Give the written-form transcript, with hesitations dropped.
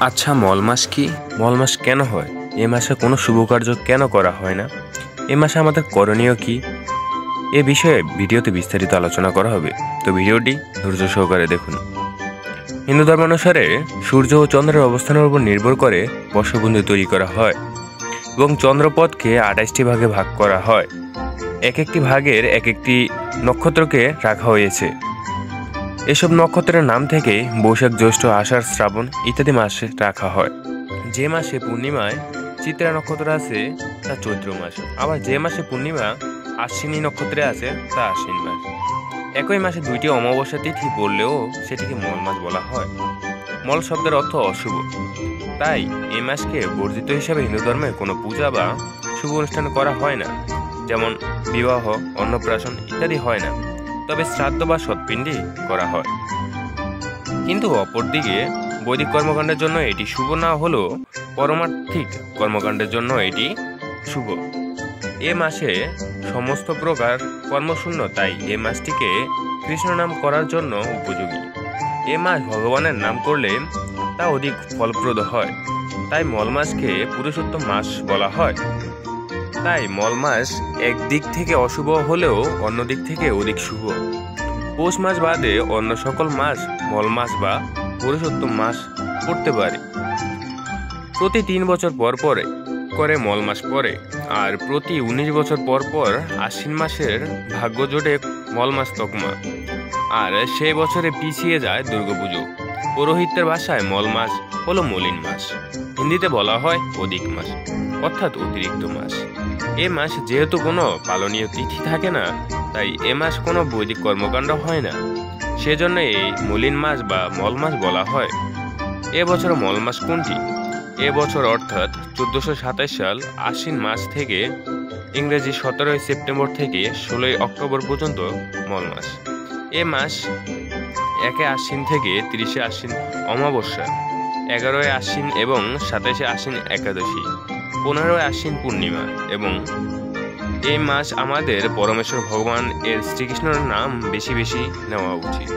আচ্ছা, মল মাস কি? মল মাস কেন হয়? এ মাসে কোনো শুভ কার্য কেন করা হয় না? এ মাসে আমাদের করণীয় কি? এ বিষয়ে ভিডিওতে বিস্তারিত আলোচনা করা হবে, তো ভিডিওটি ধৈর্য সহকারে দেখুন। হিন্দু ধর্মানুসারে সূর্য ও চন্দ্রের অবস্থানের উপর নির্ভর করে বর্ষপঞ্জি তৈরি করা হয় এবং চন্দ্রপথকে 28টি ভাগে ভাগ করা হয়। এক একটি ভাগের এক একটি নক্ষত্রকে রাখা হয়েছে। এসব নক্ষত্রের নাম থেকে বৈশাখ, জ্যৈষ্ঠ, আষাঢ়, শ্রাবণ ইত্যাদি মাসে রাখা হয়। যে মাসে পূর্ণিমায় চিত্রা নক্ষত্র আছে তা চৈত্র মাস, আবার যে মাসে পূর্ণিমা আশ্বিনী নক্ষত্রে আছে তা আশ্বিন মাস। একই মাসে দুইটি অমাবস্যা তিথি পড়লেও সেটিকে মল মাস বলা হয়। মল শব্দের অর্থ অশুভ, তাই এই মাসকে বর্জিত হিসাবে হিন্দু ধর্মে কোনো পূজা বা শুভ অনুষ্ঠান করা হয় না, যেমন বিবাহ, অন্নপ্রাশন ইত্যাদি হয় না, তবে শ্রাদ্ধ বা সৎপিণ্ডি করা হয়। কিন্তু অপরদিকে বৈদিক কর্মকাণ্ডের জন্য এটি শুভ না হলেও পারমার্থিক কর্মকাণ্ডের জন্য এটি শুভ। এ মাসে সমস্ত প্রকার কর্মশূন্য, তাই এ মাসটিকে কৃষ্ণ নাম করার জন্য উপযোগী। এ মাস ভগবানের নাম করলে তা অধিক ফলপ্রদ হয়, তাই মল মাসকে পুরুষোত্তম মাস বলা হয়। তাই মল মাস একদিক থেকে অশুভ হলেও অন্য দিক থেকে অধিক শুভ। পৌষ মাস বাদে অন্য সকল মাস মল মাস বা পুরুষোত্তম মাস পড়তে পারে। প্রতি 3 বছর পর পর করে মল মাস পড়ে, আর প্রতি 19 বছর পর পর আশ্বিন মাসের ভাগ্য জোটে মল মাস তকমা, আর সেই বছরে পিছিয়ে যায় দুর্গাপুজো। পৌরোহিত্যের ভাষায় মল মাস হলো মলিন মাস, হিন্দিতে বলা হয় অধিক মাস, অর্থাৎ অতিরিক্ত মাস। এ মাস যেহেতু কোনো পালনীয় তিথি থাকে না, তাই এ মাস কোনো বৈদিক কর্মকাণ্ড হয় না, সেজন্য এই মলিন মাস বা মল মাস বলা হয়। এ বছর মল মাস কোনটি? এ বছর অর্থাৎ 1427 সাল আশ্বিন মাস থেকে ইংরেজি 17 সেপ্টেম্বর থেকে 16 অক্টোবর পর্যন্ত মল মাস। এ মাস 1 আশ্বিন থেকে 30 আশ্বিন অমাবস্যা, 11 আশ্বিন এবং 27 আশ্বিন একাদশী, 15 আশ্বিন পূর্ণিমা, এবং এই মাস আমাদের পরমেশ্বর ভগবান এর শ্রীকৃষ্ণের নাম বেশি বেশি নেওয়া উচিত।